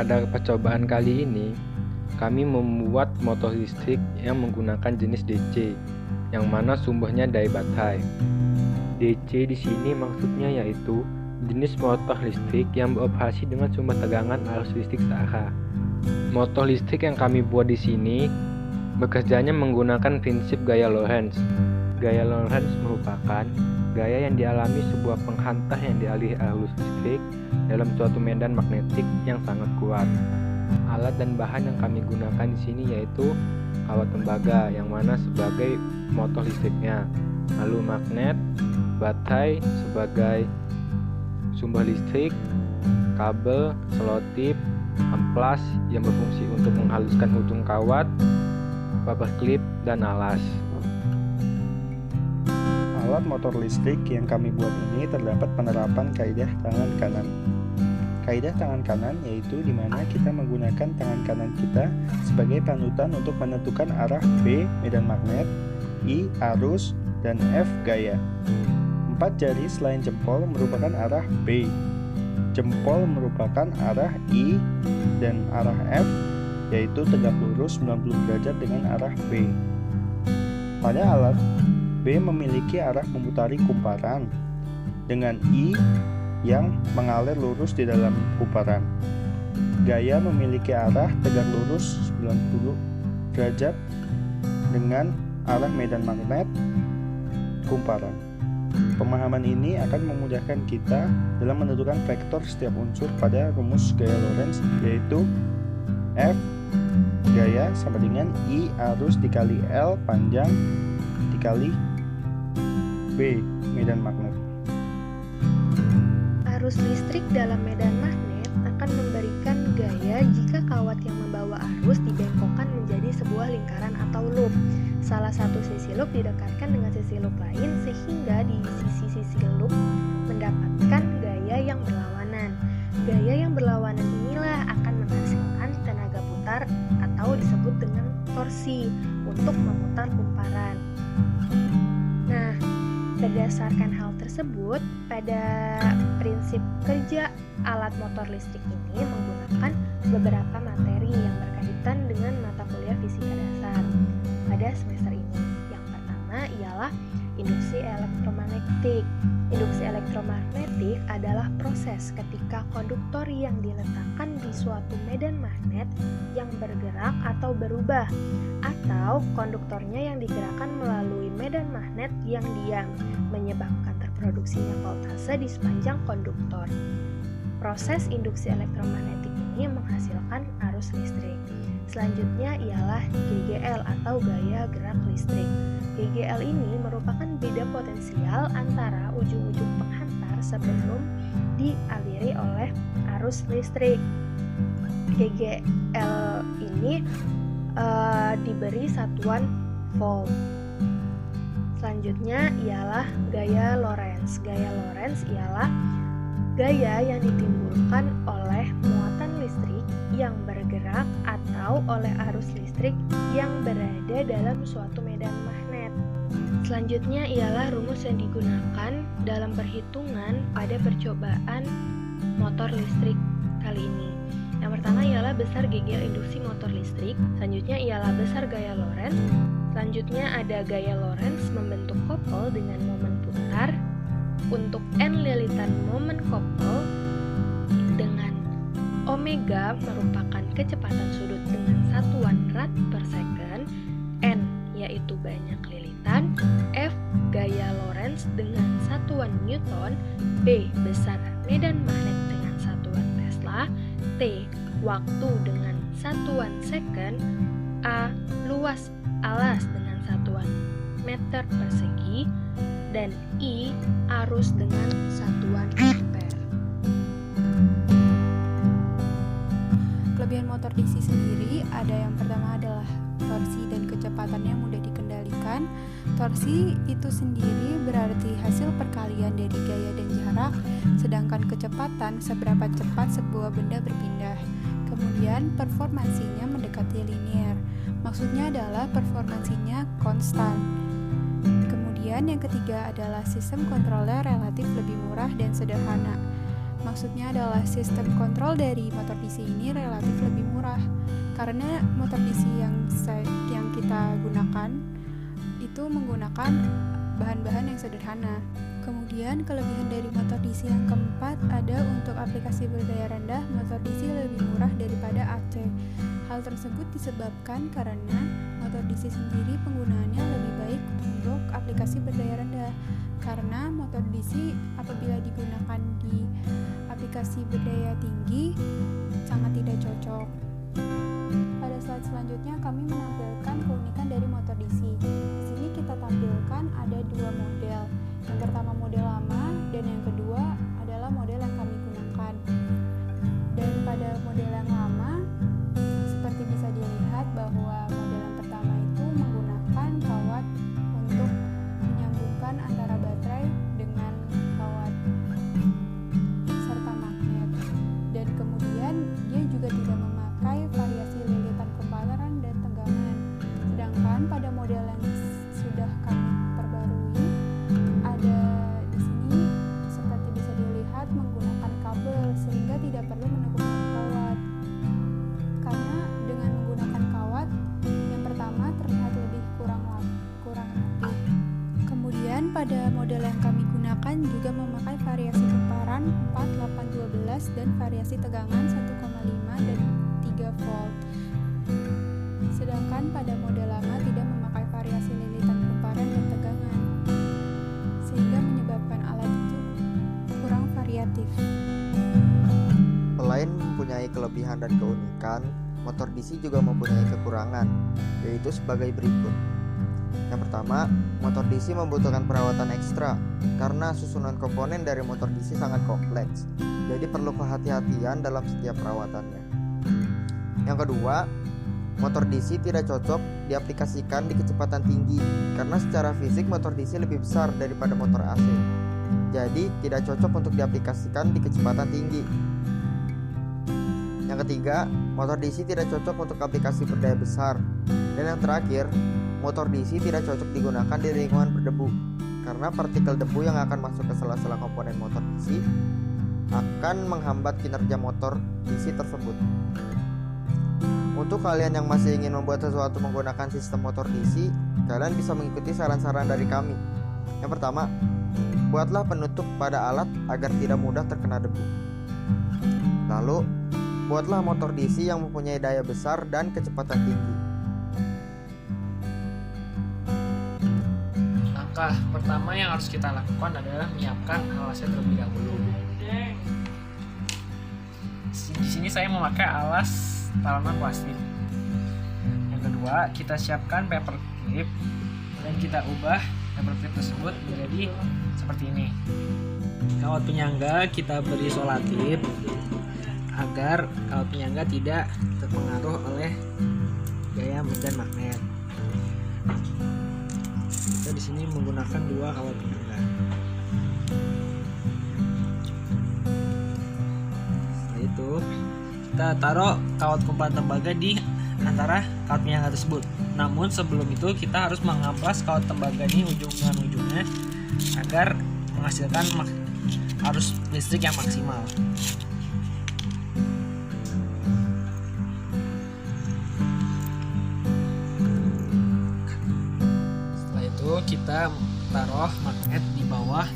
Pada percobaan kali ini, kami membuat motor listrik yang menggunakan jenis DC, yang mana sumbernya dari baterai. DC di sini maksudnya yaitu jenis motor listrik yang beroperasi dengan sumber tegangan arus listrik searah. Motor listrik yang kami buat di sini bekerjanya menggunakan prinsip gaya Lorentz. Gaya Lorentz merupakan gaya yang dialami sebuah penghantar yang dialiri arus listrik dalam suatu medan magnetik yang sangat kuat. Alat dan bahan yang kami gunakan di sini yaitu kawat tembaga yang mana sebagai motor listriknya, lalu magnet, baterai sebagai sumber listrik, kabel, selotip, amplas yang berfungsi untuk menghaluskan ujung kawat, rubber clip, dan alas. Alat motor listrik yang kami buat ini terdapat penerapan kaidah tangan kanan. Kaidah tangan kanan yaitu di mana kita menggunakan tangan kanan kita sebagai panutan untuk menentukan arah B medan magnet, I arus, dan F gaya. 4 jari selain jempol merupakan arah B. Jempol merupakan arah I dan arah F yaitu tegak lurus 90 derajat dengan arah B. Pada alat B memiliki arah memutari kumparan dengan I yang mengalir lurus di dalam kumparan. Gaya memiliki arah tegak lurus 90 derajat dengan arah medan magnet kumparan. Pemahaman ini akan memudahkan kita dalam menentukan vektor setiap unsur pada rumus gaya Lorentz, yaitu F gaya sama dengan I arus dikali L panjang dikali B medan magnet. Arus listrik dalam medan magnet akan memberikan gaya jika kawat yang membawa arus dibengkokkan menjadi sebuah lingkaran atau loop. Salah satu sisi loop didekatkan dengan sisi loop lain sehingga di sisi-sisi loop mendapatkan gaya yang berlawanan. Gaya yang berlawanan inilah akan menghasilkan tenaga putar atau disebut dengan torsi untuk memutar kumparan. Nah, berdasarkan hal tersebut, pada prinsip kerja alat motor listrik ini menggunakan beberapa materi yang berkaitan dengan mata kuliah fisika dasar pada semester ini. Yang pertama ialah induksi elektromagnetik. Induksi elektromagnetik adalah proses ketika konduktor yang diletakkan di suatu medan magnet yang bergerak atau berubah, atau konduktornya yang digerakkan melalui medan magnet yang diam, menyebabkan terproduksinya voltase di sepanjang konduktor. Proses induksi elektromagnetik ini menghasilkan arus listrik. Selanjutnya ialah GGL atau gaya gerak listrik. GGL ini merupakan beda potensial antara ujung-ujung penghantar sebelum dialiri oleh arus listrik. GGL ini diberi satuan volt. Selanjutnya ialah gaya Lorentz. Gaya Lorentz ialah gaya yang ditimbulkan oleh muatan listrik yang bergerak atau oleh arus listrik yang berada dalam suatu medan magnet. Selanjutnya ialah rumus yang digunakan dalam perhitungan pada percobaan motor listrik kali ini. Yang pertama ialah besar GGL induksi motor listrik, selanjutnya ialah besar gaya Lorentz, selanjutnya ada gaya Lorentz membentuk kopel dengan momen putar. Untuk N lilitan momen kopel dengan omega merupakan kecepatan sudut dengan satuan rad per second, N yaitu banyak lilitan, F gaya Lorentz dengan satuan Newton, B besar medan magnet dengan satuan Tesla, T waktu dengan satuan second, A luas alas dengan satuan meter persegi, dan I arus dengan satuan ampere. Kelebihan motor DC sendiri ada yang pertama adalah torsi dan kecepatannya mudah dikendalikan. Torsi itu sendiri berarti hasil perkalian dari gaya dan jarak, sedangkan kecepatan seberapa cepat sebuah benda berpindah. Kemudian performansinya mendekati linear. Maksudnya adalah performansinya konstan. Kemudian yang ketiga adalah sistem kontrolnya relatif lebih murah dan sederhana. Maksudnya adalah sistem kontrol dari motor DC ini relatif lebih murah karena motor DC yang kita gunakan itu menggunakan bahan-bahan yang sederhana. Kemudian kelebihan dari motor DC yang keempat ada untuk aplikasi berdaya rendah, motor DC lebih murah daripada AC. Hal tersebut disebabkan karena motor DC sendiri penggunaannya lebih baik untuk aplikasi berdaya rendah. Karena motor DC apabila digunakan di aplikasi berdaya tinggi sangat tidak cocok. Pada slide selanjutnya kami menampilkan keunikan dari motor DC. Di sini kita tampilkan ada dua model. Yang pertama model lama dan yang kedua adalah model yang kami gunakan. Dan pada model yang lama seperti bisa dilihat bahwa model yang pertama itu menggunakan kawat untuk menyambungkan antara baterai dengan kawat serta magnet. Dan kemudian dia juga tidak memakai variasi lilitan kempalan dan tegangan. Sedangkan pada model yang sudah kami perbarui ada di sini seperti bisa dilihat menggunakan kabel sehingga tidak perlu menegangkan kawat. Karena dengan menggunakan kawat yang pertama terlihat lebih kurang rapi. Kemudian pada model yang kami gunakan juga memakai variasi kemparan 4, 8, 12 dan variasi tegangan 1,5 dan 3 volt. Sedangkan pada model lama tidak memakai variasi lilitan kemparan dan tegangan, sehingga menyebabkan alat itu kurang variatif. Selain mempunyai kelebihan dan keunikan, motor DC juga mempunyai kekurangan, yaitu sebagai berikut. Yang pertama, motor DC membutuhkan perawatan ekstra karena susunan komponen dari motor DC sangat kompleks, jadi perlu kehati-hatian dalam setiap perawatannya. Yang kedua, motor DC tidak cocok diaplikasikan di kecepatan tinggi karena secara fisik motor DC lebih besar daripada motor AC. Jadi tidak cocok untuk diaplikasikan di kecepatan tinggi. Yang ketiga, motor DC tidak cocok untuk aplikasi berdaya besar. Dan yang terakhir, motor DC tidak cocok digunakan di lingkungan berdebu karena partikel debu yang akan masuk ke sela-sela komponen motor DC akan menghambat kinerja motor DC tersebut. Untuk kalian yang masih ingin membuat sesuatu menggunakan sistem motor DC, kalian bisa mengikuti saran-saran dari kami. Yang pertama, buatlah penutup pada alat agar tidak mudah terkena debu. Lalu, buatlah motor DC yang mempunyai daya besar dan kecepatan tinggi. Langkah pertama yang harus kita lakukan adalah menyiapkan alasnya terlebih dahulu. Di sini saya memakai alas talenan plastik. Yang kedua, kita siapkan paper clip dan kita ubah paper clip tersebut menjadi seperti ini. Kawat penyangga kita beri isolatif agar kawat penyangga tidak terpengaruh oleh gaya medan magnet. Kita di sini menggunakan dua kawat penyangga. Setelah itu kita taruh kawat kumpulan tembaga di antara kawat penyangga tersebut. Namun sebelum itu kita harus mengamplas kawat tembaga ini ujung dengan ujungnya agar menghasilkan arus listrik yang maksimal. Setelah itu kita taruh magnet di bawah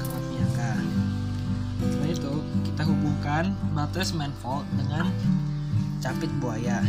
kawat penyangga. Setelah itu kita hubungkan baterai 9 volt dengan capit buaya.